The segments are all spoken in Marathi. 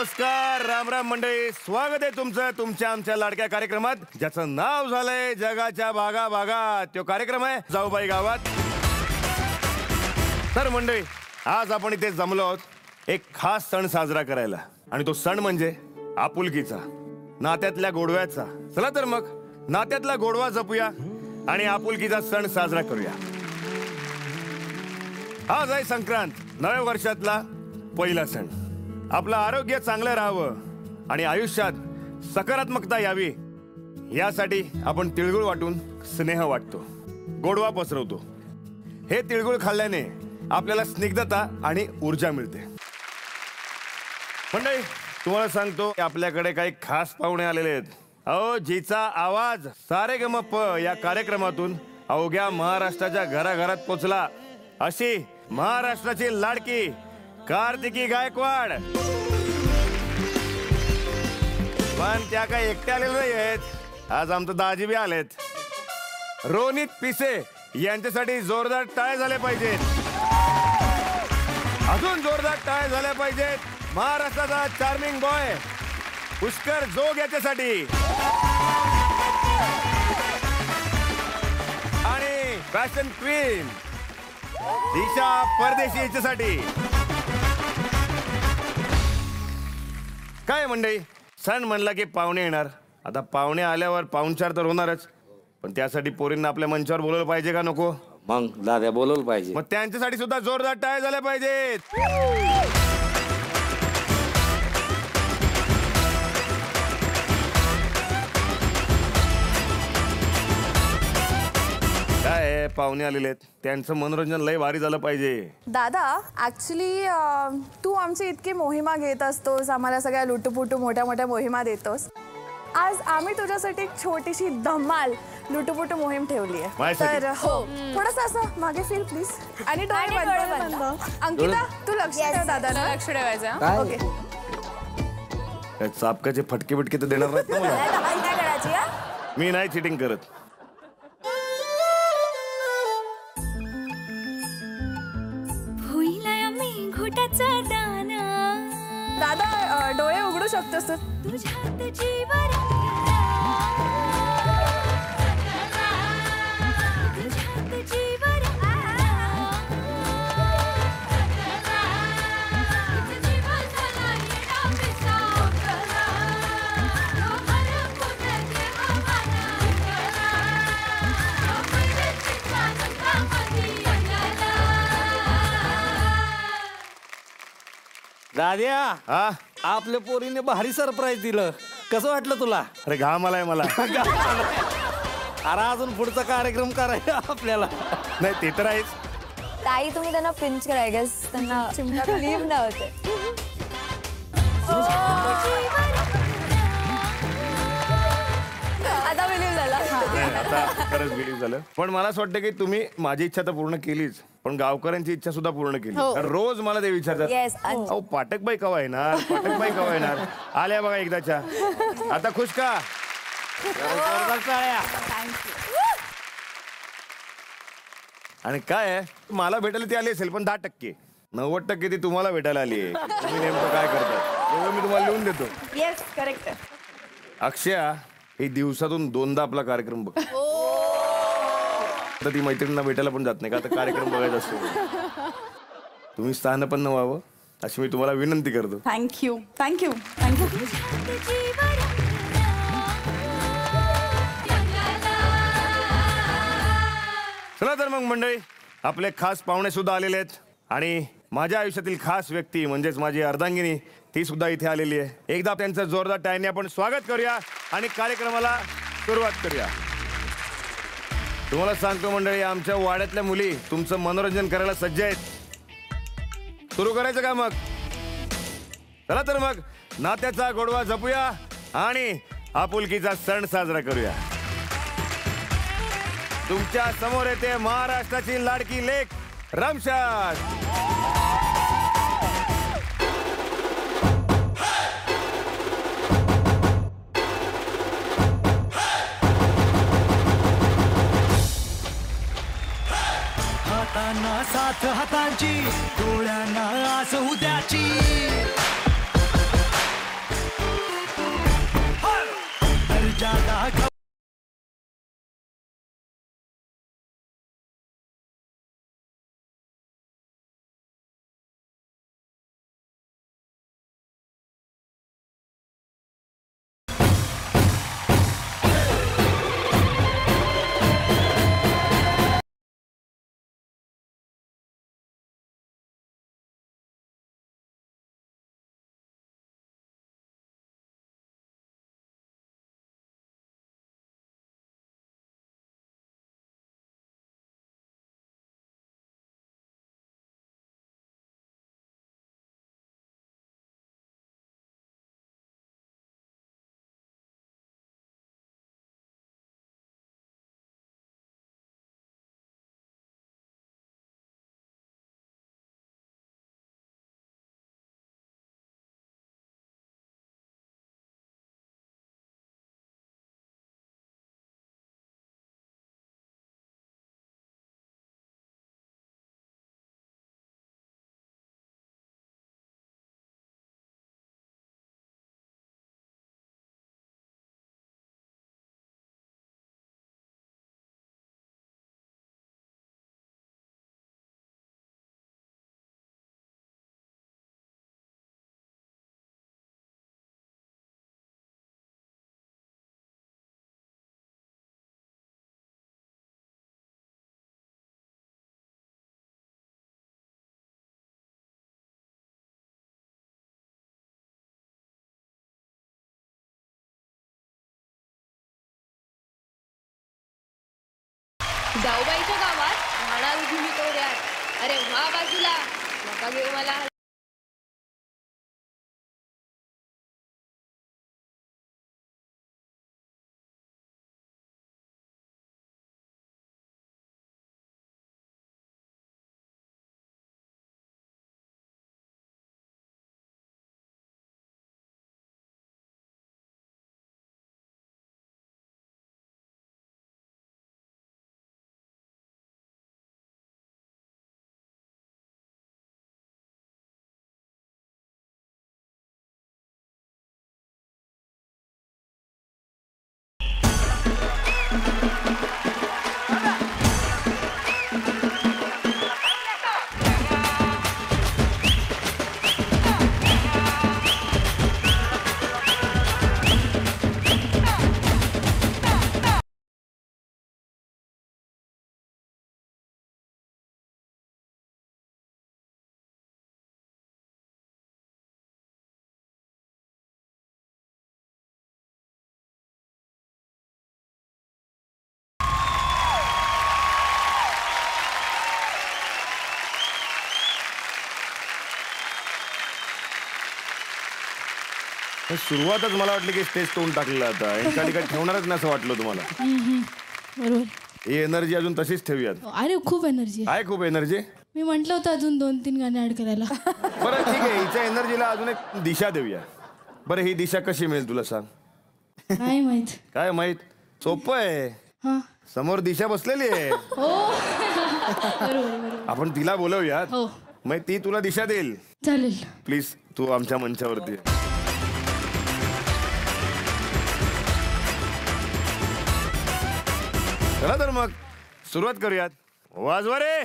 नमस्कार, राम राम मंडळी. स्वागत आहे तुमचं तुमच्या आमच्या लाडक्या कार्यक्रमात, ज्याचं नाव झालंय जगाच्या भागा भागात. तो कार्यक्रम आहे जाऊबाई गावात. तर मंडळी, आज आपण इथे जमलो आहोत एक खास सण साजरा करायला, आणि तो सण म्हणजे आपुलकीचा, नात्यातल्या गोडव्याचा. चला तर मग नात्यातला गोडवा जपूया आणि आपुलकीचा सण साजरा करूया. आज आहे संक्रांत, नव्या वर्षातला पहिला सण. आपलं आरोग्य चांगलं राहावं आणि आयुष्यात सकारात्मकता यावी यासाठी आपण तिळगुळ वाटून स्नेह वाटतो, गोडवा पसरवतो. हे तिळगुळ खाल्ल्याने आपल्याला स्निग्धता आणि ऊर्जा मिळते. मंडळी, तुम्हाला सांगतो आपल्याकडे काही खास पाहुणे आलेले आहेत. अहो, जिचा आवाज सारेगमप या कार्यक्रमातून अवघ्या महाराष्ट्राच्या घराघरात पोचला, अशी महाराष्ट्राची लाडकी कार्तिकी गायकवाड. पण त्या काही एकट्या आलेल्या नाही आहेत, आज आमचं दाजी बी आलेत. रोनित पिसे यांच्यासाठी जोरदार टाळ्या झाल्या पाहिजेत. अजून जोरदार टाळ्या झाल्या पाहिजेत महाराष्ट्राचा चार्मिंग बॉय पुष्कर जोग याच्यासाठी. आणि फॅशन क्वीन दिशा परदेशी याच्यासाठी. काय मंडळी, सण म्हणला की पाहुणे येणार. आता पाहुणे आल्यावर पाहुणचार तर होणारच, पण त्यासाठी पोरींना आपल्या मंचावर बोलवलं पाहिजे का नको? मग दादा बोलवलं पाहिजे. मग त्यांच्यासाठी सुद्धा जोरदार टाळ्या झाल्या पाहिजेत. काय पाहुणे आलेले आहेत, त्यांचं मनोरंजन लय भारी झालं पाहिजे. दादा, ऍक्च्युली तू आमची इतकी मोहिमा घेत असतोस, आम्हाला सगळ्या लुटुपुटू मोठ्या मोठ्या मोहिमा देतोस. आज आम्ही तुझ्यासाठी एक छोटीशी धमाल लुटुपुटू मोहीम ठेवली आहे. तर हो, थोडस असं मागे फिर प्लीज. आणि अंकिता, तू लक्ष ठेव दादा, लक्ष ठेवायचं. ओके. चापकाचे फटके बिटके तर देणार नाहीत ना मला? मी नाही चिटिंग करत. दादा, डोळे उघडू शकतोस तू. दाद्या, हा, आपल्या पोरीने भारी सरप्राईज दिलं. कसं वाटलं तुला? अरे घाम आलाय मला. अरे अजून पुढचा कार्यक्रम करायचा आपल्याला. नाही ते तर आहेच. ताई, तुम्ही त्यांना पिंच करा, गेस त्यांना रिलीव न होते. आता रिलीव झाला. आता खरंच बिलीव्ह झालं. पण मला असं वाटतं की तुम्ही माझी इच्छा तर पूर्ण केलीच, पण गावकऱ्यांची इच्छा सुद्धा पूर्ण केली. रोज मला ते विचारतात, अहो पाठकबाई कवा येणार, पाठकबाई कवा येणार. आल्या बघा एकदाच्या. आता खुश का? आणि काय आहे, मला भेटायला ती आली असेल, पण 10%, 90% ती तुम्हाला भेटायला आली आहे. तुम्ही नेमकं काय करतात तेव्हा मी तुम्हाला लिहून देतो. Yes, correct. अक्षया ही दिवसातून 2दा आपला कार्यक्रम बघ. आता ती मैत्रिणींना भेटायला पण जात नाही का, आता कार्यक्रम बघायचा असतो. तुम्ही स्थानपन्न व्हावं अशी मी तुम्हाला विनंती करतो. Thank you, thank you, thank you. चला तर मग मंडळी, आपले खास पाहुणे सुद्धा आलेले आहेत, आणि माझ्या आयुष्यातील खास व्यक्ती म्हणजेच माझी अर्धांगिनी, ती सुद्धा इथे आलेली आहे. एकदा त्यांचं जोरदार टाळ्याने आपण स्वागत करूया आणि कार्यक्रमाला सुरुवात करूया. तुम्हाला सांगतो मंडळी, आमच्या वाड्यातल्या मुली तुमचं मनोरंजन करायला सज्ज आहेत. सुरू करायचं का मग? चला तर मग नात्याचा गोडवा जपूया आणि आपुलकीचा सण साजरा करूया. तुमच्या समोर येते महाराष्ट्राची लाडकी लेक रमशाद. हातांना साथ हातांची, डोळ्यांना आस उद्याची. नका घेऊ मला. सुरुवातच मला वाटलं की स्टेज तोंड टाकलेलं आता एका ठिकाणी ठेवणारच नाही असं वाटलं तुम्हाला. बरोबर. ही एनर्जी अजून तशीच ठेवूयात. अरे खूप एनर्जी आहे. आहे खूप एनर्जी. मी म्हटलं होतं अजून 2-3 गाणे ऍड करायला. बरं ठीक आहे, हिच्या एनर्जीला अजून एक दिशा देऊया. बरं ही दिशा कशी मिळेल तुला सांग. नाही माहित. काय माहित, सोपं आहे. हा. समोर दिशा बसलेली आहे, हो. बरोबर बरोबर. आपण तिला बोलवूयात. हो. मग ती तुला दिशा देईल. चालेल. प्लीज तू आमच्या मंचावरती ये. चला तर मग सुरुवात करूयात. वाजवा रे.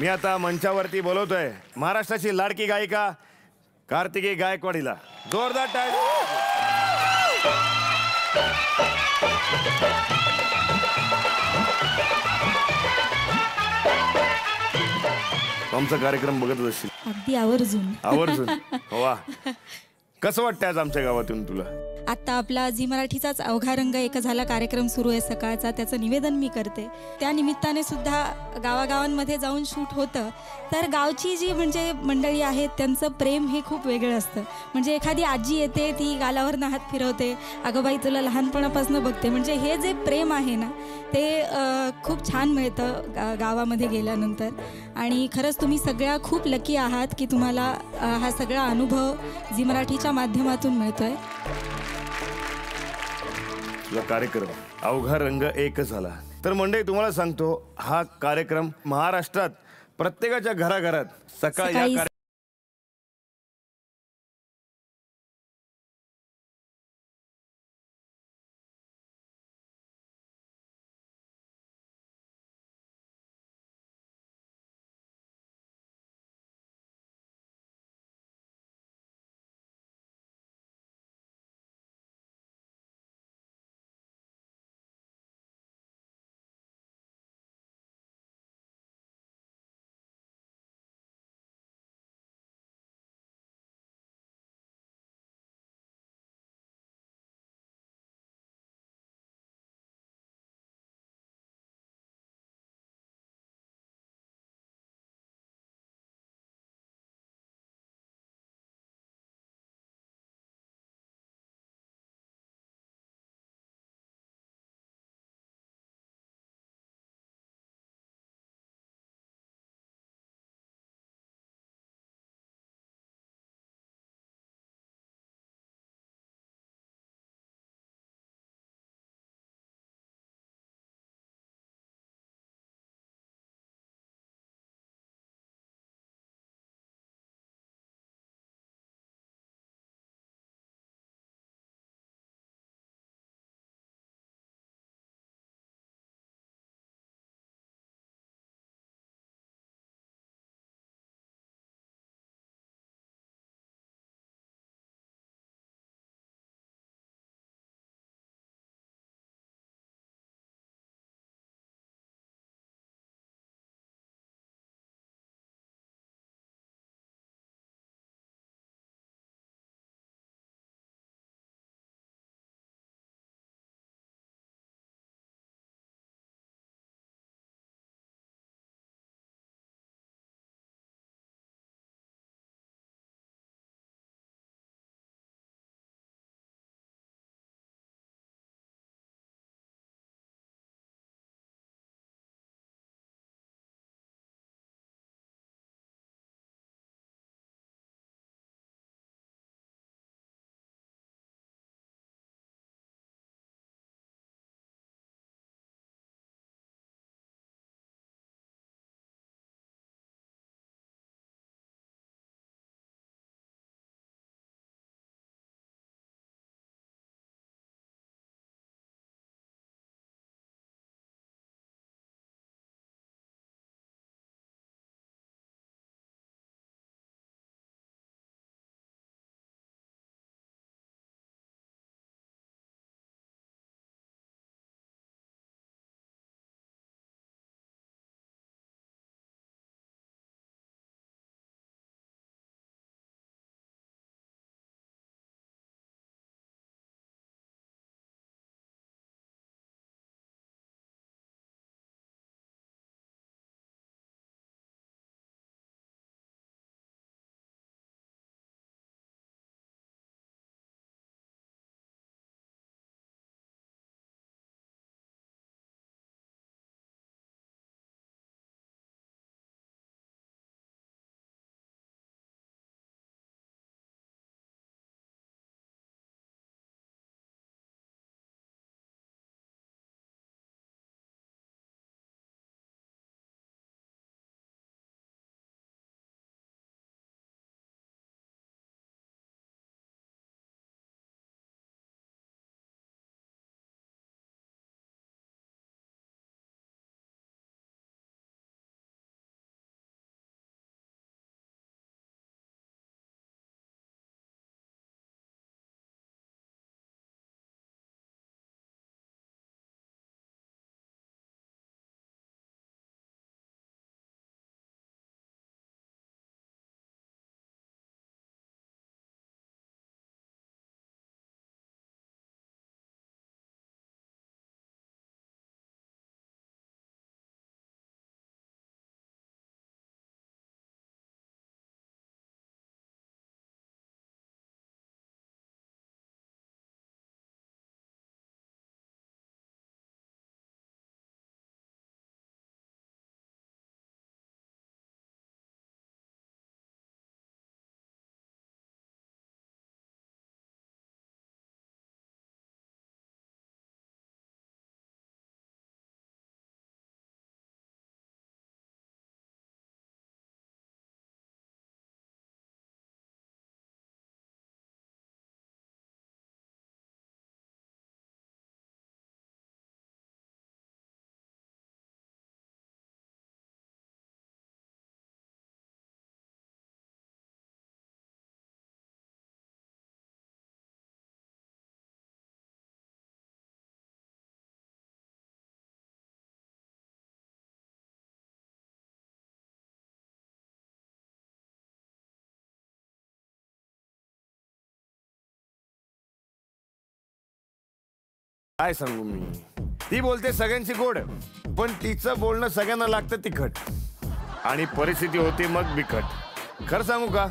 मी आता मंचावरती बोलवतोय महाराष्ट्राची लाडकी गायिका कार्तिकी गायकवाडीला. जोरदार टाळ्या. आमचा कार्यक्रम बघतच असशील. अगदी आवर्जून. आवर्जून. वा, कसं वाटतंय आज आमच्या गावातून तुला? आत्ता आपला झी मराठीचाच अवघा रंग एक झाला कार्यक्रम सुरू आहे सकाळचा, त्याचं निवेदन मी करते. त्या निमित्ताने सुद्धा गावागावांमध्ये जाऊन शूट होतं. तर गावची जी म्हणजे मंडळी आहेत त्यांचं प्रेम हे खूप वेगळं असतं. म्हणजे एखादी आजी येते, ती गालावरनं हात फिरवते, अगं बाई तुला लहानपणापासून बघते. म्हणजे हे जे प्रेम आहे ना ते खूप छान मिळतं गावामध्ये गेल्यानंतर. आणि खरंच तुम्ही सगळ्या खूप लकी आहात की तुम्हाला हा सगळा अनुभव झी मराठीच्या माध्यमातून मिळतोय. तुझा कार्यक्रम अवघा रंग एक झाला. तर मंडळी तुम्हाला सांगतो, हा कार्यक्रम महाराष्ट्रात प्रत्येकाच्या घराघरात सकाळी काय सांगू मी, ती बोलते सगळ्यांची गोड, पण तिचं बोलणं सगळ्यांना लागतं तिखट आणि परिस्थिती होती मग बिकट. खरं सांगू का,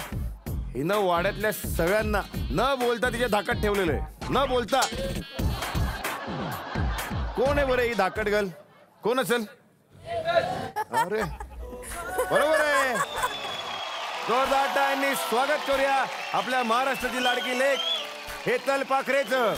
हिनं वाड्यातल्या सगळ्यांना न बोलता तिच्या धाकात ठेवलेलं आहे. न बोलता. कोण आहे बरं ही धाकट गर्ल? कोण असेल? अरे बरोबर आहे. जोरदार टाळ्यांनी स्वागत करूया आपल्या महाराष्ट्राची लाडकी लेक हेतल पाखरेचं.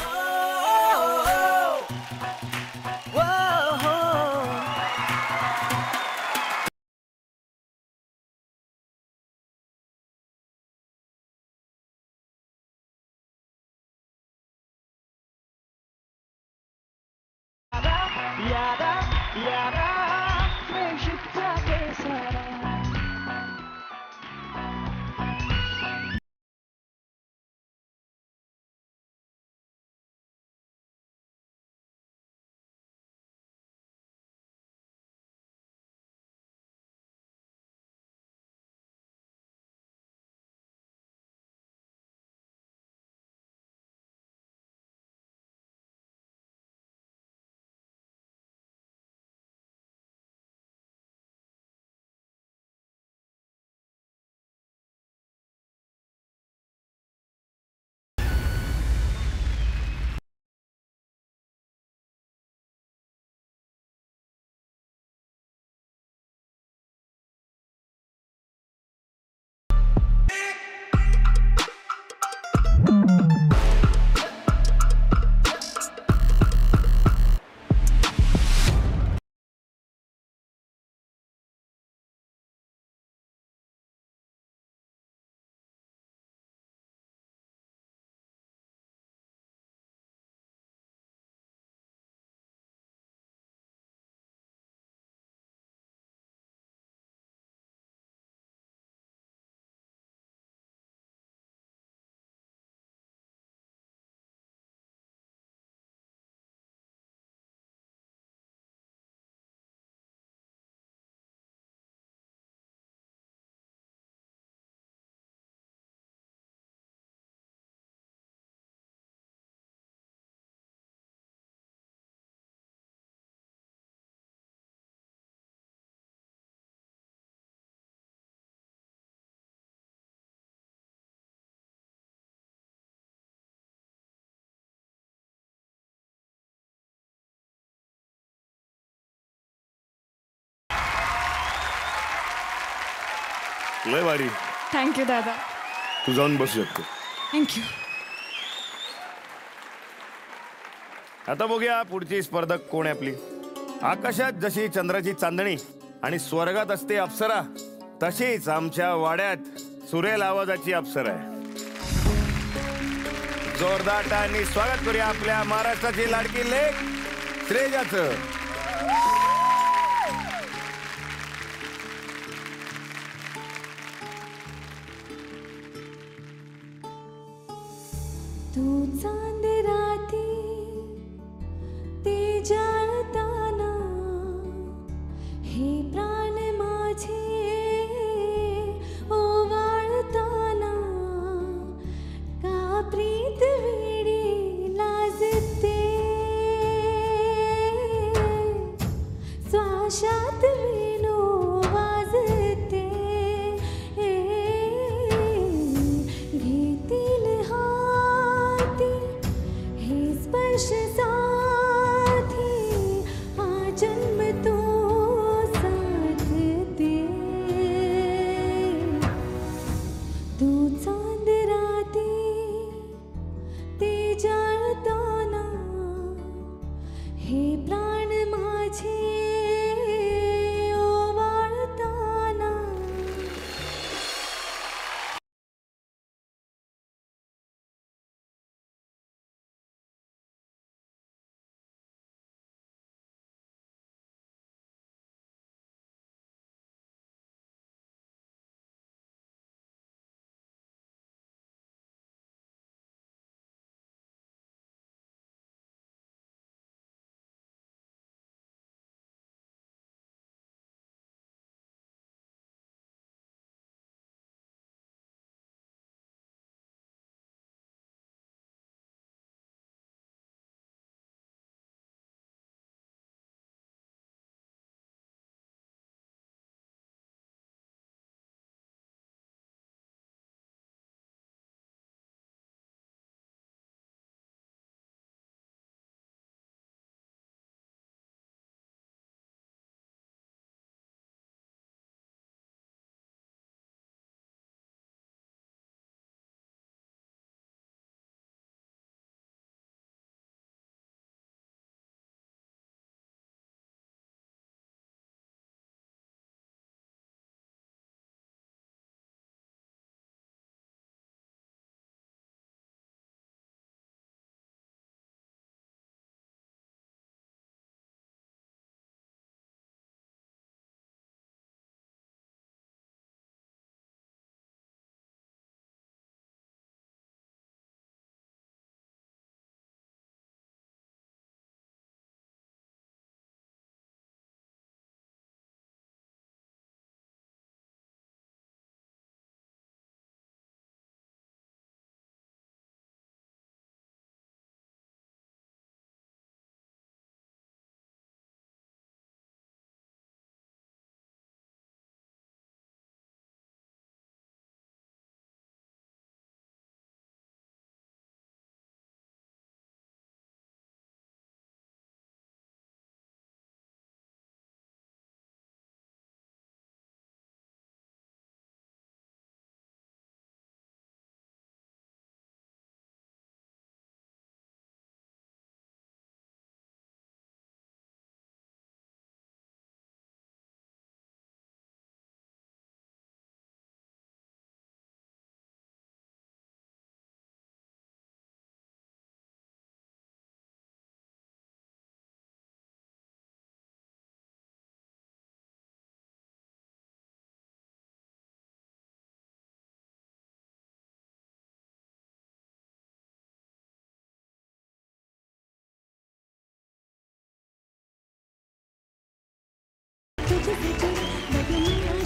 लय भारी. थँक्यू दादा. तू जाऊन बसू शकतो. थँक्यू. आता बघूया पुढची स्पर्धक कोण आहे आपली. आकाशात जशी चंद्राची चांदणी आणि स्वर्गात असते अप्सरा, तशीच आमच्या वाड्यात सुरेल आवाजाची अप्सरा आहे. जोरदार टाळ्यांनी स्वागत करूया आपल्या महाराष्ट्राची लाडकी लेक श्रेयाचं. तू चांद राती ते जाळताना, हे प्राण माझे ओवाळताना, का प्रीत वेडी लाजते, श्वासात वेणू वाजते, घेतील हाती हे स्पर्श साथी, आजन्म तो साथ दे. तू चांद राती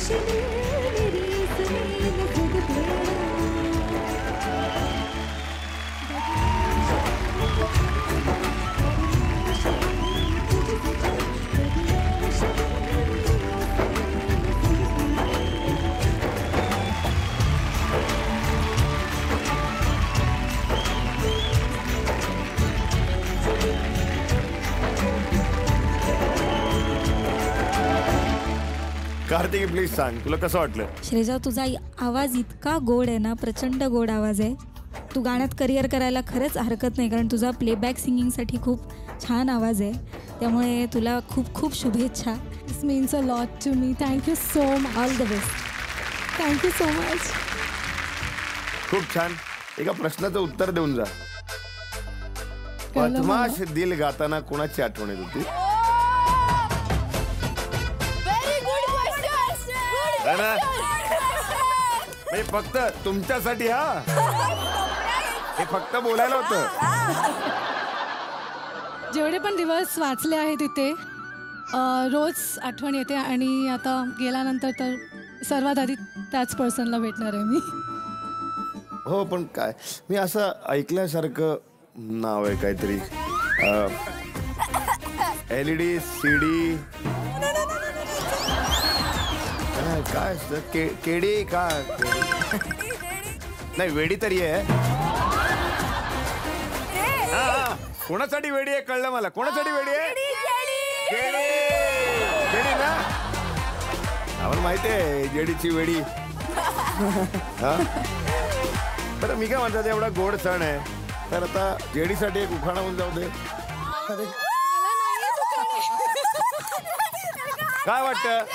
रोशनी मेरी इसमें नजर तेरा कार्तिकी प्लीज सांग तुला कसं वाटलं? श्रेजा, तुझा आवाज इतका गोड आहे ना, प्रचंड गोड आवाज आहे. तू गाण्यात करिअर करायला खरंच हरकत नाही, कारण तुझा प्लेबॅक सिंगिंगसाठी खूप छान आवाज आहे. त्यामुळे तुला खूप खूप शुभेच्छा. This means a lot to me. Thank you so much. All the best. Thank you so much. खूप छान. एका प्रश्नाचं उत्तर देऊन जा. कळलं मला. बदमाश दिल गाताना कोणाची आठवण येत होती? है ना? म्हणजे फक्त तुमच्यासाठी. हा, हे फक्त बोलायला होतं. जेवढे पण दिवस वाचले आहे तिथे रोज आठवण येते आणि आता गेल्यानंतर तर सर्वात आधी त्याच पर्सनला भेटणार आहे मी. हो, पण काय मी असं ऐकल्यासारखं नाव आहे काहीतरी, LED CD काय असतं, केडी का? नाही, वेडी तरी आहे. हा, कोणासाठी वेडी आहे कळलं मला. कोणासाठी वेडी आहे? केडी ना, आम्हाला माहिती आहे जेडीची वेडी. हा, बरं मी काय म्हणतात, एवढा गोड सण आहे तर आता जेडीसाठी एक उखाणा होऊन जाऊ दे. काय वाटतं?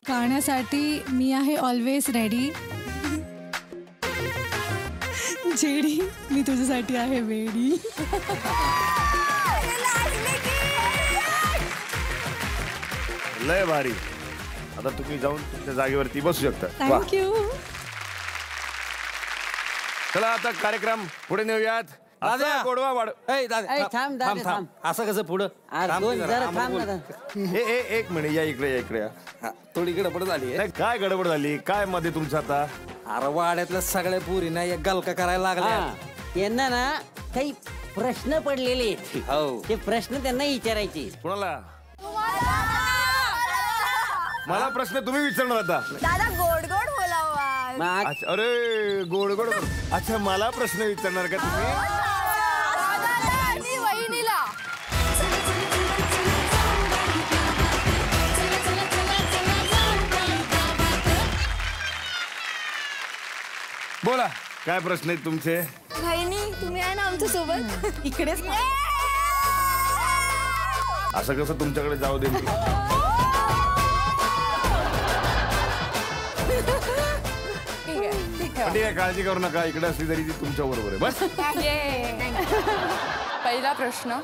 गाण्यासाठी मी आहे ऑलवेज रेडी. जेडी, मी तुझ्यासाठी आहे वेडी. लय भारी. आता तुम्ही जाऊन तुमच्या जागेवरती बसू शकता. वा. थँक्यू. चला आता कार्यक्रम पुढे नेऊयात. दादा. आता गोडवा वाढ. ए, दादा, ए, थांब, थांब, थांब, दादा, थांब. असं कसं पुढं? थांब दोन जरा, जरा आम्हाला थांब बोल. ना. एक मिनिट, या इकडे, या इकडे या. हा, थोडी गडबड झाली आहे. नाही, काय गडबड झाली? काय मध्ये तुमचं आता? अरे वाड्यातल्या सगळ्या पुरीना एक गलका करायला लागल्या. हा, यांना ना काही प्रश्न पडलेले आहेत. हो. ते प्रश्न त्यांना विचारायचे. कोणाला? मला प्रश्न तुम्ही विचारणार आता? दादा गोड गोड बोलावा. मग अच्छा, अरे गोड गोड. अच्छा, मला प्रश्न विचारणार का तुम्ही? वहिनीला बोला, काय प्रश्न आहेत तुमचे? वहिनी तुम्ही आहे ना आमच्या सोबत इकडेच. असं कसं तुमच्याकडे जाऊ दे? ठीक आहे, काळजी करू नका. इकडे असली तरी ती तुमच्या बरोबर आहे. बस. पहिला प्रश्न,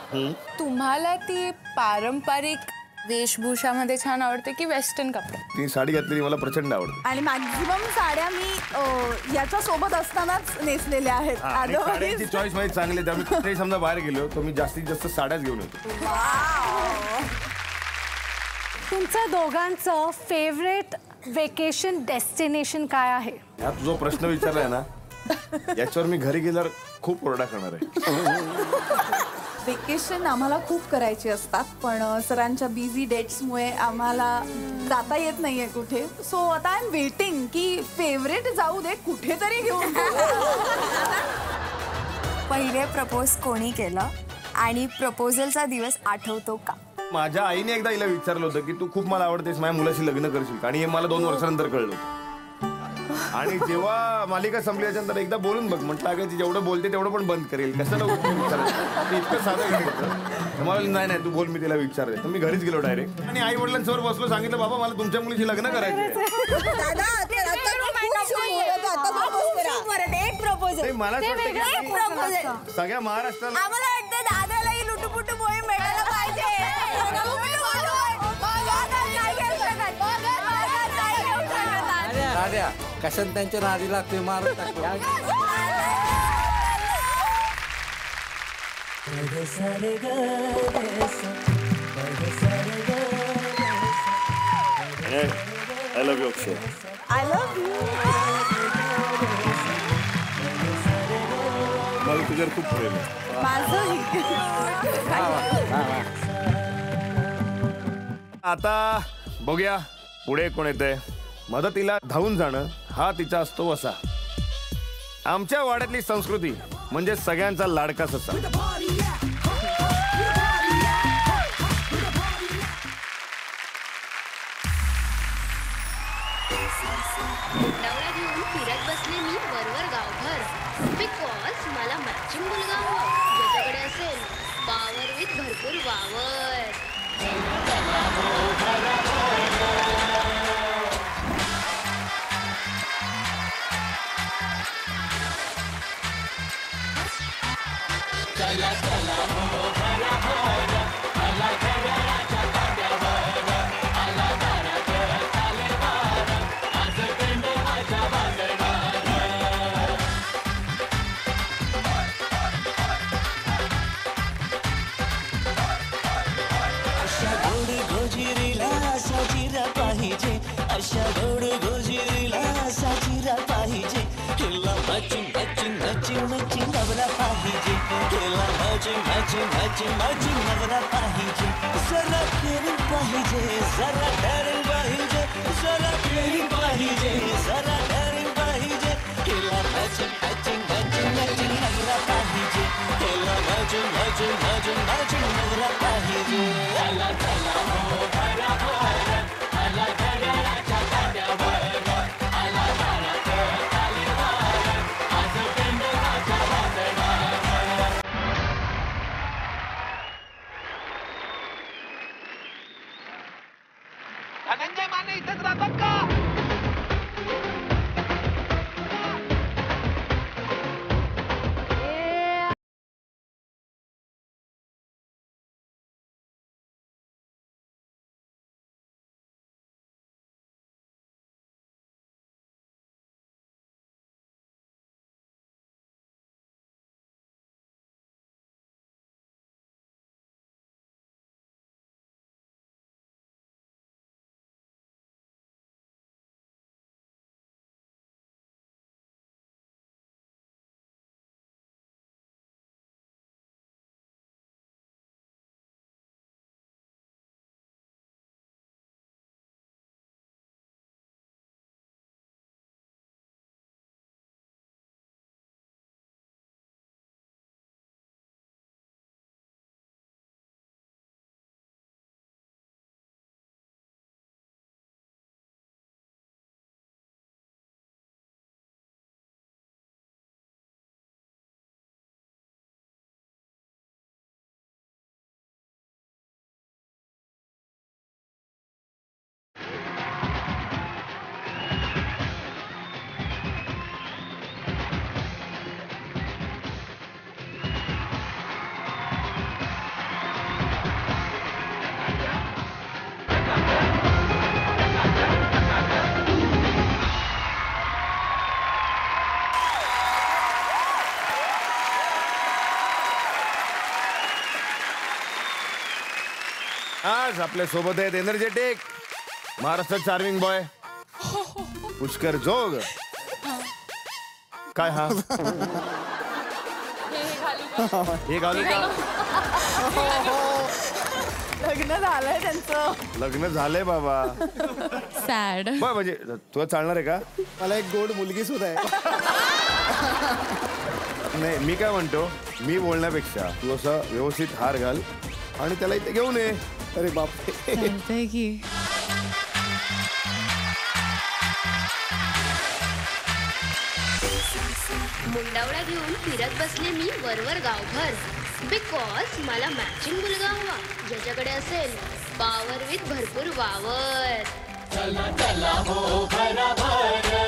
तुम्हाला ती पारंपरिक वेशभूषामध्ये छान आवडते की वेस्टर्न कपडे? ती साडी घातलेली मला प्रचंड आवडते. आणि मॅक्झिमम साड्या मी याच्या सोबत असतानाच नेसलेल्या आहेत. आणि साड्यांची चॉईस माझी चांगली आहे, त्यामुळे कुठेही समजा बाहेर गेलो तर मी जास्तीत जास्त साड्याच घेऊन येतो. तुमचं दोघांचं फेवरेट वेकेशन डेस्टिनेशन काय आहे? यात जो प्रश्न विचारलाय ना, याच्यावर मी घरी गेल्यावर खूप ओरडा करणार आहे. वेकेशन आम्हाला खूप करायची असतात, पण सरांच्या बिझी डेट्समुळे आम्हाला जाता येत नाहीये कुठे. सो आता आय एम वेटिंग की फेवरेट जाऊ दे, कुठेतरी घेऊन. पहिले प्रपोज कोणी केलं आणि प्रपोजलचा दिवस आठवतो का? माझ्या आईने एकदा हिला विचारलं होतं की तू खूप मला आवडतेस, माझ्या मुलाशी लग्न करशील का? आणि हे मला 2 वर्षानंतर कळलं होतं. आणि जेव्हा मालिका संपल्याच्यानंतर एकदा बोलून बघ म्हटलं, अगं ती जेवढं बोलते तेवढं पण बंद करेल, कसं नको विचारायचं. इतकं साधं गणित होतं. मला नाही तू बोल, मी तिला विचारले. तर मी घरीच गेलो डायरेक्ट आणि आई वडिलांसमोर बसलो, सांगितलं बाबा मला तुमच्या मुलीशी लग्न करायचं. एक प्रपोजल. मला सगळ्या महाराष्ट्राला आम्हाला वाटतं दादालाही लुटूपुटू मोहीम मिळायला पाहिजे. दाद्या, कशाने त्यांच्या नादी लागते मारत टाकतो. I love you Akshay. I love you. मला तुझ्यावर खूप प्रेम आहे. माझंही. आता बघूया पुढे कोण येते. मदतीला धावून जाणं हा तिचा असतो वसा. आमच्या वाड्यातली संस्कृती म्हणजे सगळ्यांचा लाडका ससा. मुंडावळा घेऊन फिरत बसले मी वरवर गावभर. बिकॉज मला मॅचिंग मुलगा हवा ज्याच्याकडे असेल पावर विथ भरपूर वावर. अशा गोड गोजिरीला साजिरा पाहिजे. केला मॅचिंग मॅचिंग मॅचिंग मॅचिंग नवरा पाहिजे. केला मॅचिंग मॅचिंग मॅचिंग मॅचिंग नवरा पाहिजे. जरा केअरिंग पाहिजे, जरा डेअरिंग पाहिजे, जरा केअरिंग पाहिजे, जरा डेअरिंग पाहिजे. केला मॅचिंग मॅचिंग मॅचिंग मॅचिंग नवरा पाहिजे. केला मॅचिंग मॅचिंग मॅचिंग मॅचिंग नवरा पाहिजे. चला चला हो भरा भरा आला घड्याळाच्या काट्यावर आला दारात तालीवार आज पेंडोराच्या वादळावर. धनंजय माने इथेच राहतात का? आज आपल्या सोबत आहेत energetic Maharashtra charming boy Pushkar Jog. काय हा हे घालू का? लग्न झालंय त्यांचं. लग्न झालंय बाबा. सॅड. बरं म्हणजे तुला चालणार आहे का? मला एक गोड मुलगी सुद्धा आहे. नाही मी काय म्हणतो, मी बोलण्यापेक्षा तू असं व्यवस्थित हार घाल आणि त्याला इथे घेऊन ये. अरे बापरे. की मुंडावळा घेऊन फिरत बसले मी वरवर गावभर. बिकॉज मला मॅचिंग मुलगा हवा ज्याच्याकडे असेल पावर विथ भरपूर वावर. चला चला हो भरा भरा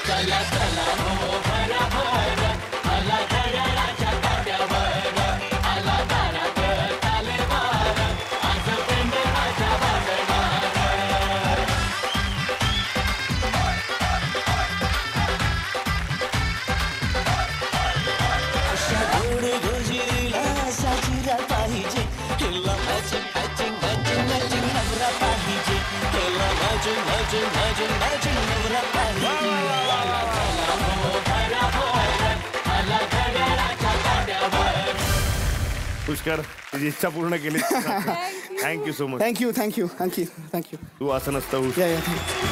चला चला हो भरा भरा आला घड्याळाच्या काट्यावर आला दारात तालीवार आज पेंडोराच्या वादळावर. अशा मॅचिंग मॅचिंग मॅचिंग मॅचिंग नवरा पाहिजे त्याला मॅचिंग मॅचिंग मॅचिंग मॅचिंग नवरा पुष्कर तुझी इच्छा पूर्ण केली thank you so much. Thank you thank you thank you thank you. तू असं नसतं होऊ या या थँक्यू.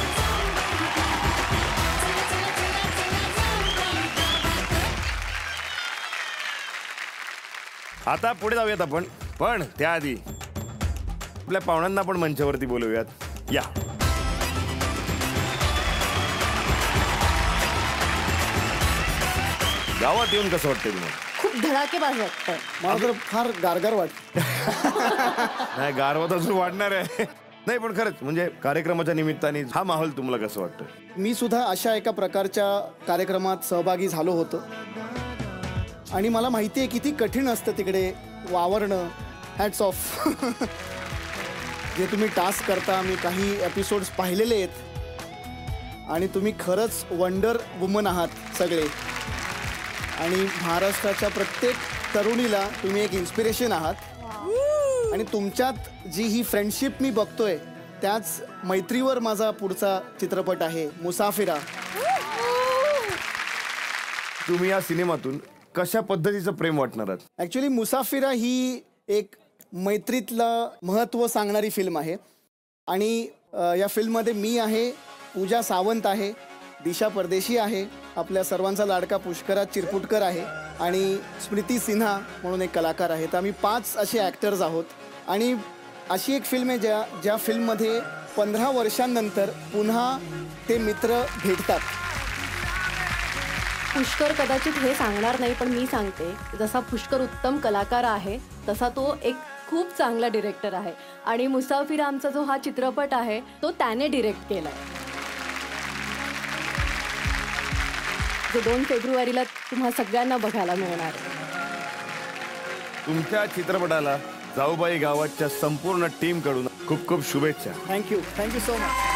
आता पुढे जाऊयात आपण, पण त्याआधी आपल्या पाहुण्यांना पण मंचावरती बोलवूयात. या गावात येऊन कसं वाटतंय तुम्हाला? खूप धडाकेबाज वाटतं. मला तर फार गारगार वाटतं. नाही गारवा तर अजून वाढणार आहे. नाही पण खरंच म्हणजे कार्यक्रमाच्या निमित्ताने हा माहोल तुम्हाला कसं वाटतं? मी सुद्धा अशा एका प्रकारच्या कार्यक्रमात सहभागी झालो होतो आणि मला माहिती आहे किती कठीण असतं तिकडे वावरणं. Hats off. जे तुम्ही टास्क करता, मी काही एपिसोड्स पाहिलेले आहेत आणि तुम्ही खरंच वंडर वुमन आहात सगळे आणि महाराष्ट्राच्या प्रत्येक तरुणीला तुम्ही एक इन्स्पिरेशन आहात. आणि तुमच्यात जी ही फ्रेंडशिप मी बघतोय त्याच मैत्रीवर माझा पुढचा चित्रपट आहे मुसाफिरा. तुम्ही या सिनेमातून कशा पद्धतीचं प्रेम वाटणार आहात? ॲक्च्युली मुसाफिरा ही एक मैत्रीतलं महत्त्व सांगणारी फिल्म आहे आणि या फिल्ममध्ये मी आहे, पूजा सावंत आहे, दिशा परदेशी आहे, आपल्या सर्वांचा लाडका पुष्कराज चिरपुटकर आहे आणि स्मृती सिन्हा म्हणून एक कलाकार आहे. तर आम्ही 5 असे ॲक्टर्स आहोत आणि अशी एक फिल्म आहे ज्या फिल्ममध्ये 15 वर्षांनंतर पुन्हा ते मित्र भेटतात. पुष्कर कदाचित हे सांगणार नाही पण मी सांगते, जसा पुष्कर उत्तम कलाकार आहे तसा तो एक खूप चांगला डिरेक्टर आहे आणि मुसाफिरा आमचा जो हा चित्रपट आहे तो त्याने डिरेक्ट केलाय. जो 2 फेब्रुवारीला तुम्हा सगळ्यांना बघायला मिळणार आहे. तुमच्या चित्रपटाला जाऊबाई गावाच्या संपूर्ण टीम कडून खूप खूप शुभेच्छा. Thank you thank you so much.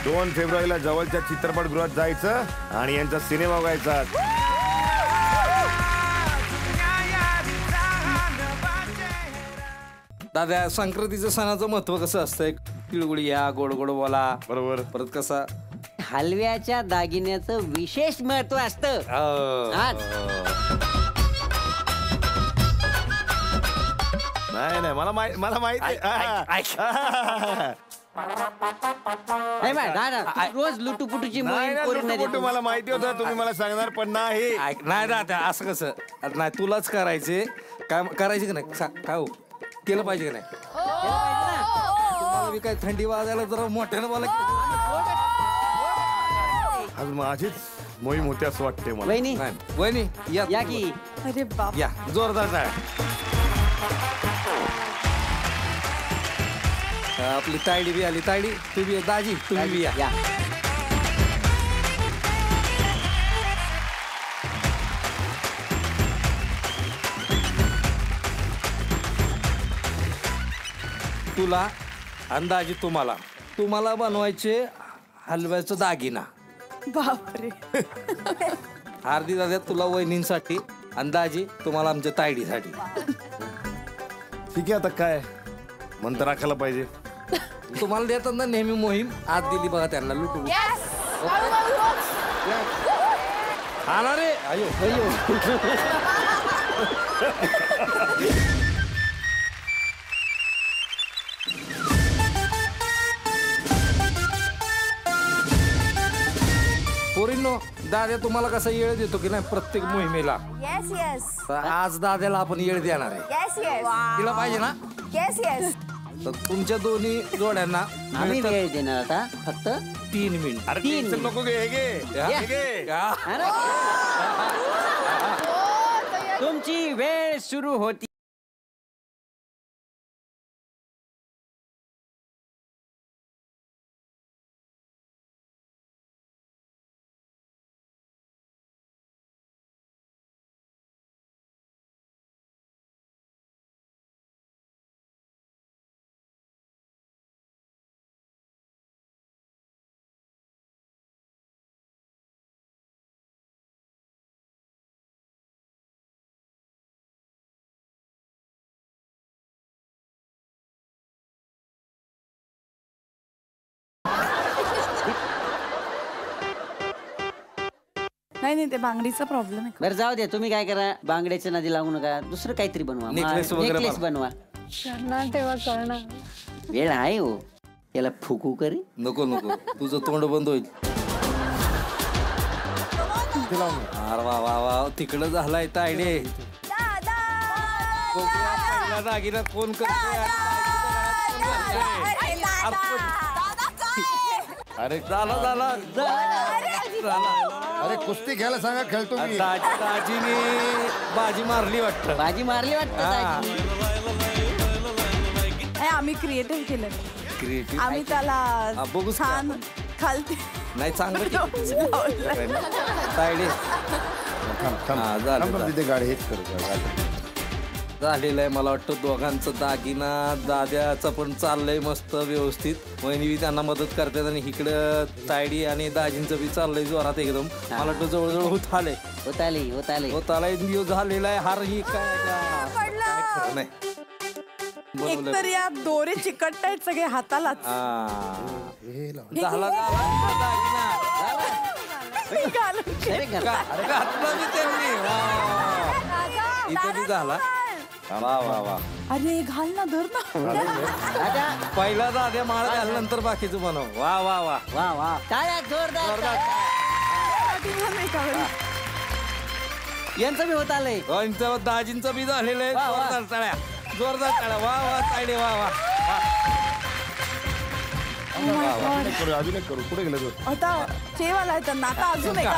2 फेब्रुवारीला जवळच्या चित्रपटगृहात जायचं आणि यांचा सिनेमा बघायचा. दादा संक्रांतीचं सणाचं महत्व कसं असतं? तिळगुळी या, गोड गोड बोला. बरोबर. परत कसा हलव्याच्या दागिन्याचं विशेष महत्व असतं. नाही नाही मला माहिती नाही बा, दादा तू रोज लुटूपुटूची मोहीम करून येते. मला माहिती होतं तुम्ही मला सांगणार पण नाही. नाही दादा असं कसं नाही, तुलाच करायचे. काय करायचे का नाही? काय हो केलं पाहिजे का नाही? तुम्हाला बी काय थंडी वाजायला जरा मोठ्यानं मला आज माझीच मोहीम होते असं वाटते मला. वहिनी वहिनी या की. अरे बाप. या जोरदार टाळ्या. आपली तायडी बी आली. तायडी तू बी दाजी तुम्ही बी या. तुला अंदाजी तुम्हाला बनवायचे हलव्याचं दागिना. बापरे. आरती दादा तुला वहिनींसाठी, अंदाजी तुम्हाला आमच्या तायडीसाठी. ठीक आहे आता काय म्हणता राखायला पाहिजे. तुम्हाला देतात नेहमी मोहीम, आज दिली बघा त्यांना लुटू. आला रे. अयो पोरींनो, दाद्या तुम्हाला कसा येळ देतो की नाही प्रत्येक मोहिमेला. येस येस तर आज दाद्याला आपण येळ देणार आहे. येस येस तिला पाहिजे ना? Yes yes. तर तुमच्या दोन्ही जोड्यांना आम्ही वेळ देणार आता फक्त 3 मिनिट. अरे 3 नको घे, हे घे. तुमची वेळ सुरू होती. नाही ते बांगडीचा प्रॉब्लेम आहे. बरं जाऊ द्या, तुम्ही काय करा, बांगड्याच्या नदी लागू नका, दुसरं काहीतरी बनवा. Necklace वगैरे नेकलेस बनवा. करणार तेव्हा करणार. वेळ आहे हो, त्याला फुकू करी. नको नको, तुझं तोंड बंद होईल. अरे वा वा वा, तिकडं झालाय तायडे. पहिला दागिना कोण करतोय? अरे झाला झाला अरे कुस्ती घ्यायला सांगा, खेळतो मी. दाजीने बाजी मारली वाटतं. भाजी मारली वाटतं दाजीने. आम्ही क्रिएटिव्ह केलं. क्रिएटिव्ह आम्ही त्याला बघूच का छान खालती नाही चांगलं तायडे. हा, झालं. तिथे गाडी हेच करू. झालेलं आहे मला वाटतं दोघांचं दागिना. दाद्याचं पण चाललंय मस्त व्यवस्थित. वहिनी त्यांना मदत करतात आणि इकडं तायडी आणि दाजींचं बी चाललंय जोरात एकदम. मला वाटतं जवळजवळ होत आलंय होत आलाय झालेला आहे. हार ही काय खरं नाही. एकतर या दोरे चिकटतायत सगळे हाताला. झाला दागिना. घातला मी त्यांनी. इथे बी झाला. वा वा वा. अरे घाल ना, धर ना. पहिला दाद्या माळ घालल्यानंतर बाकीचं बनव. वा वा वा वा वा, टाळ्या जोरदार. यांचं बी होत आलंय. दाजींचं बी झालेलं आहे. जोरदार टाळ्या, जोरदार टाळ्या. वा वा तायडे, वा वा. अजून एक करू. कुठे गेलं? आता शेवाला आहे त्यांना. आता अजून एक.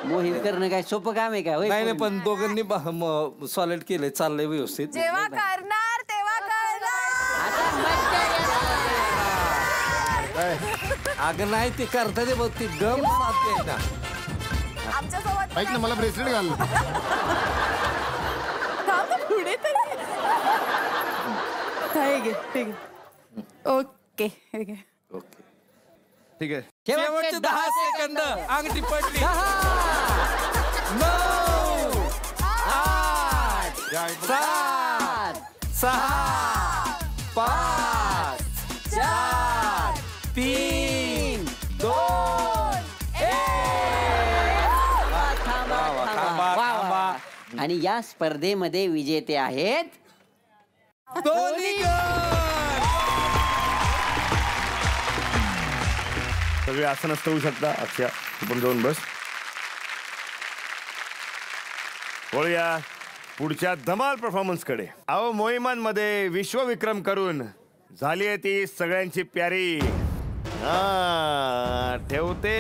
मोहित करणं काय सोपं काम आहे का? नाही नाही, पण दोघांनी सॉलिड केलंय, चाललंय व्यवस्थित. जेव्हा करणार तेव्हा अगं नाही, ते करता ते बघ, ती गम साधते ना. आमच्यासोबत ऐक ना, मला ब्रेसलेट घाल. पुढे ठीक आहे. ओके ओके ठीक आहे. शेवटचे शेवटचे 10 सेकंद. अंगठी पडली. 9 8 7 6 5 4 3 2 थांबा. आणि या स्पर्धेमध्ये विजेते आहेत दोन्ही गण. सगळे असं नसतं होऊ शकता. अक्षय तू पण जाऊन बस. वळूया पुढच्या धमाल परफॉर्मन्स कडे. अहो, मोहिमांमध्ये विश्वविक्रम करून झाली आहे ती सगळ्यांची प्यारी. ठेवते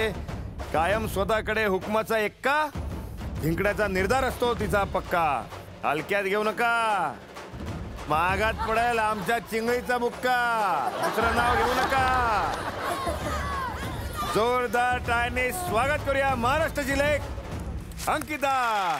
कायम स्वतःकडे हुकमाचा एक्का. जिंकण्याचा निर्धार असतो तिचा पक्का. हलक्यात घेऊ नका, मागात पडेल आमच्या चिंगळीचा बुक्का. दुसरं नाव घेऊ नका. जोरदार टाळ्याने स्वागत करूया महाराष्ट्राची लेक अंकिता.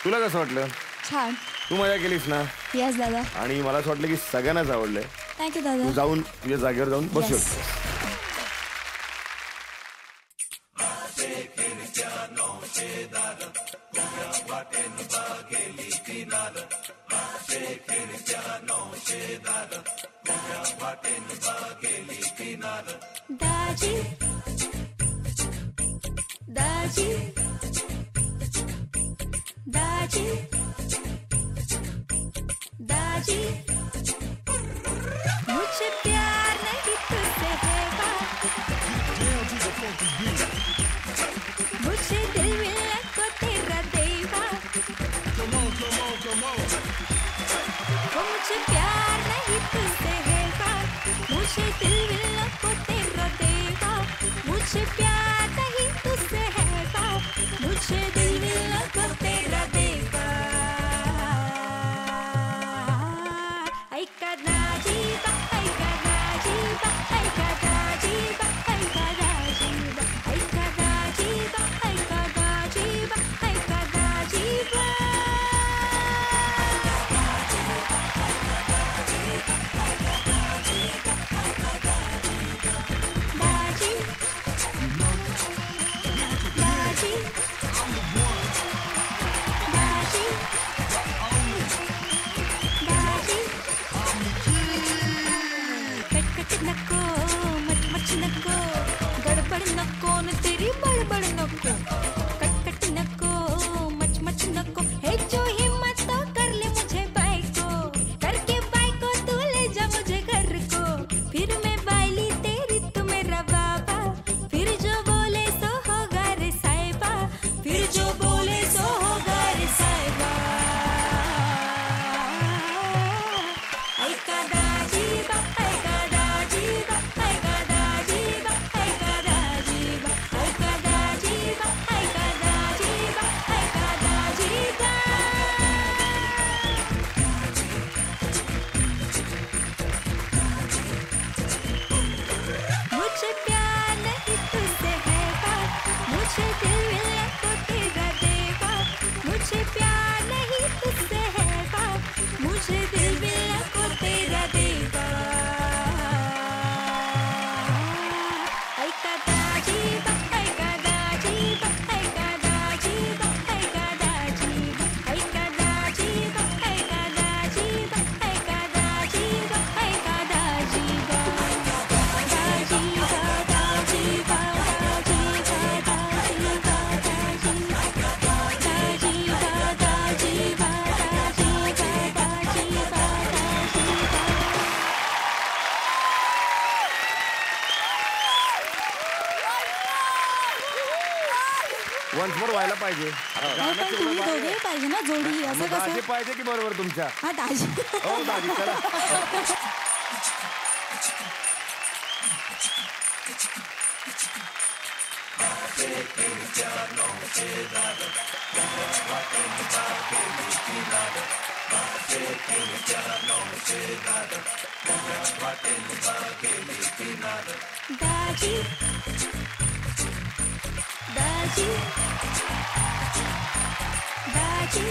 तुला कसं वाटलं? छान. तू मजा केलीस ना? येस दादा. आणि मला असं वाटलं की सगळ्यांनाच आवडलंय. थँक्यू दादा. तू जाऊन तुझ्या जागेवर जाऊन बसू. दाजी दाजी दाजी दाजी मुझे प्यार नहीं तुझसे है मुझे दिल मिलने को तेरा देवा मुझे प्यार नहीं तुझसे है मुझे दिल मिलने को तेरा देवा मुझे प्यार नहीं तुझसे है मुझे दिल मिलने को तेरा देवा ऐका दाजीबा ऐका दाजीबा ऐका दाजीबा ऐका दाजीबा ऐका दाजीबा ऐका दाजीबा ऐका दाजीबा नको मच मच नको गड़बड़ नको न तेरी बड़बड़ नको कटकट नको मच मच नको हे जो हिम्मत तो कर ले मुझे बाई को करके बाई को तू ले जा मुझे घर को फिर मैं बाइली तेरी तू मेरा बाबा फिर जो बोले सो होगा रे साहिबा फिर जो बोले सो होगा रे साहिबा ऐका दाजीबा ऐका दाजीबा ऐका दाजीबा ऐका दाजीबा ऐका दाजीबा ऐका दाजीबा ऐका दाजीबा मुझे प्यार नहीं तुझसे है मुझे दिल मिलने को तेरा देवा मुझे प्यार नहीं तुझसे है मुझे दिल मिलने को तेरा देवा ऐका दाजीबा ऐका दाजीबा ऐका दाजीबा ऐका दाजीबा ऐका दाजीबा ऐका दाजीबा ऐका दाजीबा ऐका दाजीबा वन्स मोर व्हायला पाहिजे. पण तुम्ही दोघे पाहिजे ना जोडी असं दाजी कसं पाहिजे की बरोबर तुमच्या? हा दाजी हो दाजी चला. दाजी दाजी दाजी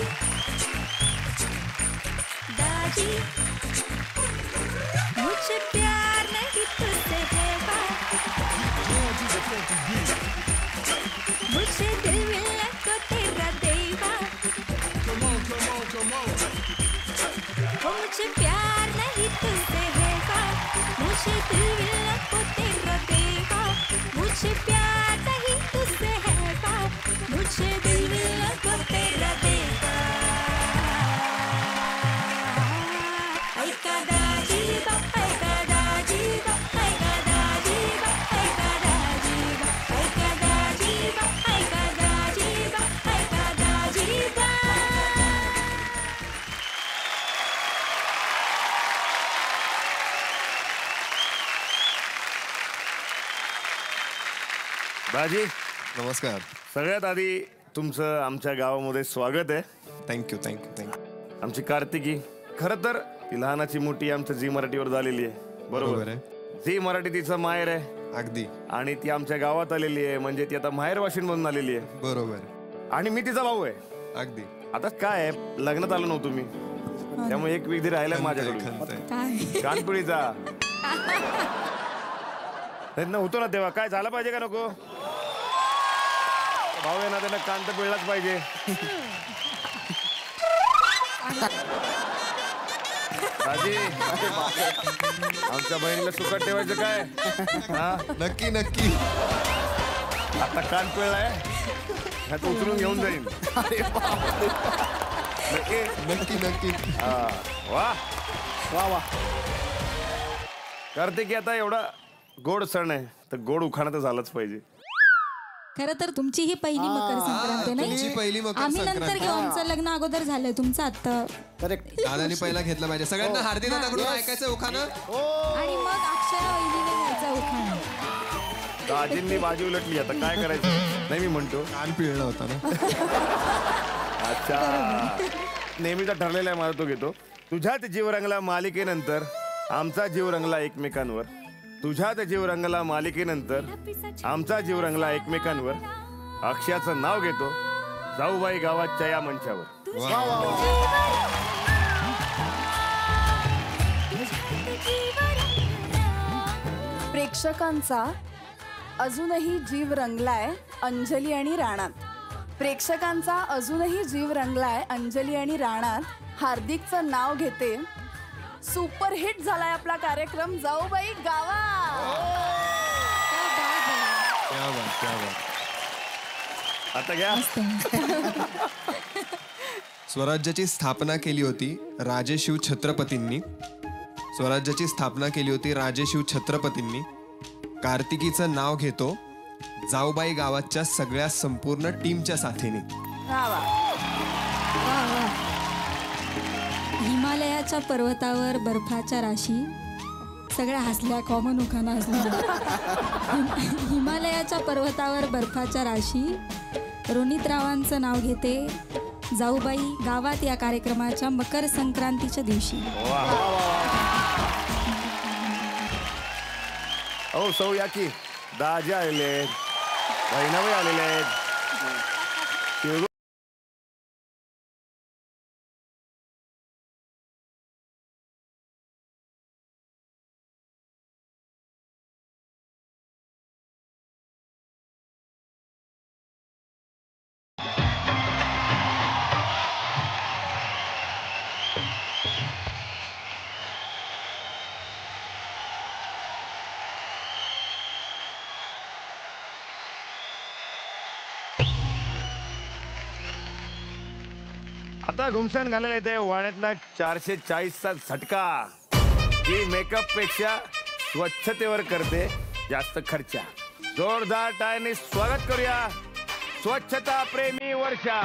दाजी मुझे प्यार नहीं तुझसे है मुझे दिल मिलने को तेरा देवा मुझे प्यार नहीं तुझसे है मुझे दिल मिलने को तेरा देवा मुझे प्यार नहीं तुझसे है मुझे दिल मिलने को तेरा देवा ऐका दाजीबा ऐका दाजीबा ऐका दाजीबा ऐका दाजीबा ऐका दाजीबा ऐका दाजीबा ऐका दाजीबा दाजी नमस्कार. सगळ्यात आधी तुमचं आमच्या गावामध्ये स्वागत आहे. Thank you thank you thank you. आमची कार्तिकी खरं तर ती लहानाची मोठी आमच्या झी मराठीवर झालेली आहे. बरोबर आहे. झी मराठी तिचं माहेर आहे. अगदी. आणि ती आमच्या गावात आलेली आहे, म्हणजे ती आता माहेर वाशिन म्हणून आलेली आहे. बरोबर. आणि मी तिचा भाऊ आहे. अगदी. आता काय आहे, लग्नात आलो नव्हतो मी, त्यामुळे एक विधी राहिलाय माझ्याकडून. काय कानपुडीचा होतो ना तेव्हा. काय झालं पाहिजे का नको? भाऊ आहे ना, त्यांना कान तर पिळलाच पाहिजे. राजी, आमच्या बहिणीला सुखात ठेवायचं काय? हा, नक्की नक्की. आता कान पिळलाय, आता उचलून घेऊन जाईल. नक्की नक्की. वा वा वा. करते की आता एवढा गोड सण आहे, तर गोड उखाणा तर झालंच पाहिजे. खरं तर तुमची ही पहिली मकर संक्रांत आहे तुमची नाही? पहिली मकर आम्ही संक्रांत. नंतर घेऊ, आमचं लग्न अगोदर झालंय, तुमचं आता. करेक्ट. दादानी पहिला घेतला पाहिजे. सगळ्यांना हार्दिक दादाकडून ऐकायचं उखाणं. आणि मग अक्षरा वहिनीने घ्यायचा उखाणा. दाजींनी बाजी उलटली, आता काय करायचं? नाही मी म्हणतो कान पिळला होता ना. अच्छा, नेहमीचा ठरलेला आहे माझा, तो घेतो. तुझ्यात जीव रंगला मालिकेनंतर आमचा जीव रंगला एकमेकांवर. तुझ्यात जीव रंगला मालिकेनंतर आमचा जीव रंगला एकमेकांवर. अक्षयाचं नाव घेतो जाऊबाई गावाच्या या मंचावर. प्रेक्षकांचा अजूनही जीव रंगलाय अंजली आणि राणात. प्रेक्षकांचा अजूनही जीव रंगलाय अंजली आणि राणात. हार्दिकचं नाव घेते. सुपरहिट झालाय आपला कार्यक्रम जाऊबाई गावा. क्या बात, क्या बात. आता घ्या. स्वराज्याची स्थापना केली होती राजेशिव छत्रपतींनी. स्वराज्याची स्थापना केली होती राजेशिव छत्रपतींनी. कार्तिकीचं नाव घेतो जाऊबाई गावाच्या सगळ्या संपूर्ण टीमच्या साथीने. हिमालयाच्या पर्वतावर बर्फाच्या राशी. सगळ्या हसल्या, कॉमन उखाणा हसल्या. हिमालयाच्या पर्वतावर बर्फाच्या राशी. रोनितरावांचं नाव घेते जाऊबाई गावात या कार्यक्रमाच्या मकर संक्रांतीच्या दिवशी. ओ सौ या की दाजी आलेले आहेत, बहिणाबाई आलेले आहेत. आता घुमसान घालायला येते वाण्यातला 440चा झटका. जी मेकअप पेक्षा स्वच्छतेवर करते जास्त खर्चा. जोरदार टाळ्यांनी स्वागत करूया स्वच्छता प्रेमी वर्षा.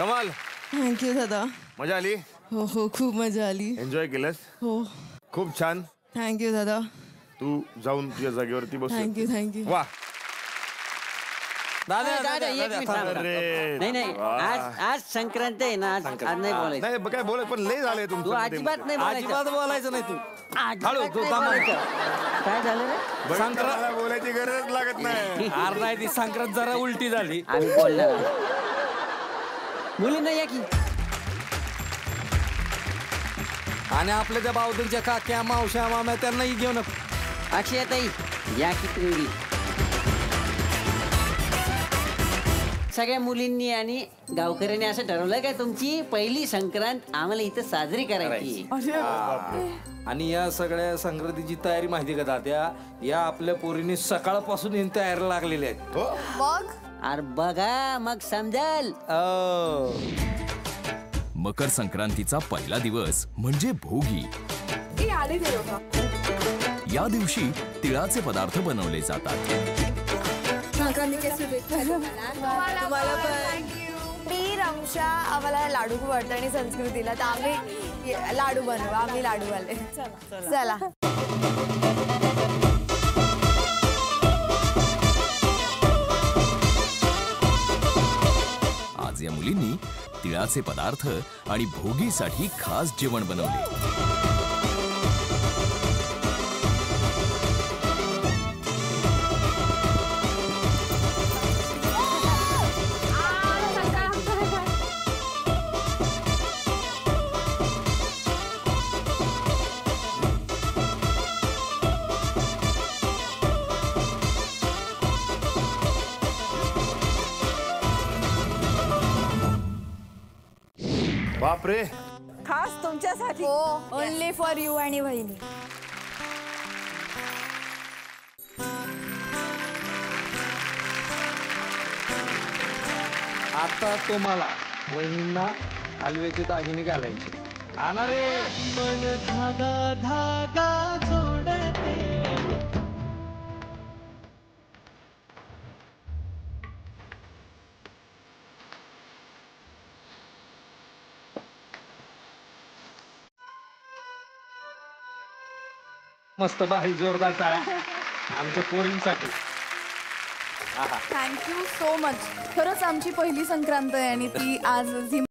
कमाल, थँक्यू दादा. मजा आली? हो हो, खूप मजा आली. एन्जॉय केलंस? हो, खूप छान. थँक्यू दादा. तू जाऊन तुझ्या जागेवरती बस. थँक्यू. वा. दादा एक मिनिट थांब. अरे नाही आज संक्रांत आहे ना, आज नाही बोलायचं. नाही काय बोलत, पण लय झालंय तू तुमचं. अजिबात नाही बोलायचं. अजिबात बोलायचं नाही तू. हळू तू काय झालं रे? संक्रांत बोलायची गरज लागत नाही. अरे नाही, ती संक्रांत जरा उलटी झाली. आम्ही बोलणार मुलींना या की. आणि आपल्या त्या बावधनच्या काक्या मावश्या माम्या त्यांनाही घेऊन अक्षयताई या की तुम्ही. सगळ्या मुलींनी आणि गावकऱ्यांनी असं ठरवलं काय तुमची पहिली संक्रांत आम्हाला इथं साजरी करायची. आणि या सगळ्या संक्रांतीची तयारी माहिती का दाद्या? या आपल्या पोरीने सकाळपासून येऊन तयारी लागलेल्या आहेत. मग अरे बघा मग समजाल. मकर संक्रांतीचा पहिला दिवस म्हणजे भोगी. या दिवशी तिळाचे पदार्थ बनवले जातात. तुम्हाला पण. मी रमशा, आम्हाला लाडू खूप वाटतं आणि संस्कृतीला, तर आम्ही लाडू बनवू. आम्ही लाडू वाले. चला. आज या मुलींनी तिळाचे पदार्थ आणि भोगीसाठी खास जेवण बनवले. बापरे, खास तुमच्यासाठी. ओनली फॉर यू आणि वहिनी. आता तुम्हाला वहिनींना हलव्याचे दागिने घालायचे. आणा रे. मन धागा धागा जोडते. मस्त भारी जोरदार टाळ्या आमच्या पोरींसाठी. Thank you so much. खरंच आमची पहिली संक्रांत आहे आणि ती आज झी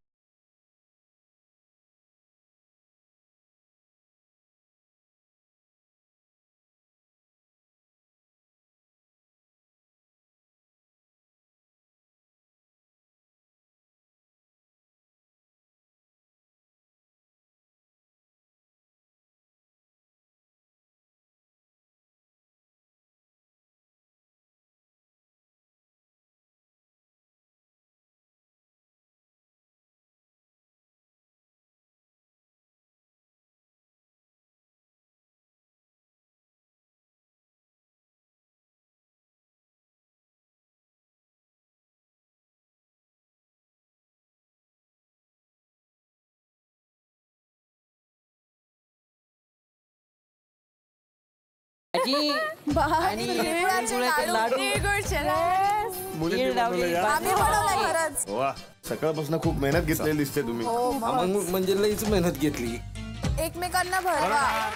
आणि लाडू वा, सकाळपासून खूप मेहनत घेतलेली दिसते तुम्ही. मग म्हणजे लईच मेहनत घेतली. एकमेकांना भरवा.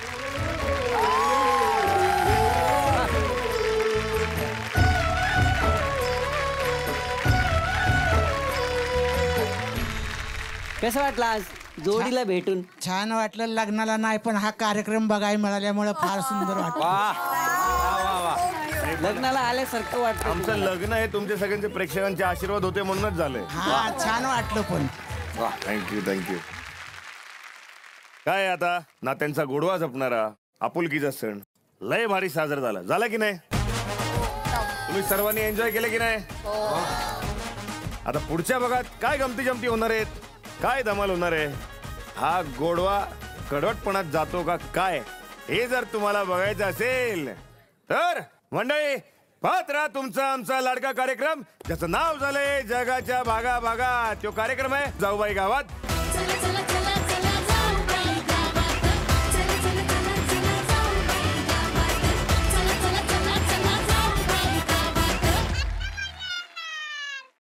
कसं वाटलं आज जोडीला भेटून? छान वाटलं. लग्नाला नाही पण हा कार्यक्रम बघायला मिळाल्यामुळे फार सुंदर वाटलं. लग्नाला आल्यासारखं वाटतं. आमचं लग्न हे तुमच्या सगळ्यांचे प्रेक्षकांचे आशीर्वाद होते म्हणूनच झालंय. हा, छान वाटलं पण. थँक्यू. काय आता नात्यांचा गोडवा जपणारा आपुलकीचा सण लय भारी साजरा झाला की नाही? तुम्ही सर्वांनी एन्जॉय केलं की नाही? आता पुढच्या भागात काय गमती जमती होणार आहेत, काय धमाल होणार आहे, हा गोडवा कडवटपणात जातो का काय, हे जर तुम्हाला बघायचं असेल तर मंडळी पाहत राहा तुमचा आमचा लाडका कार्यक्रम, ज्याचं नाव झालंय जगाच्या भागा भागा. तो कार्यक्रम आहे जाऊबाई गावात.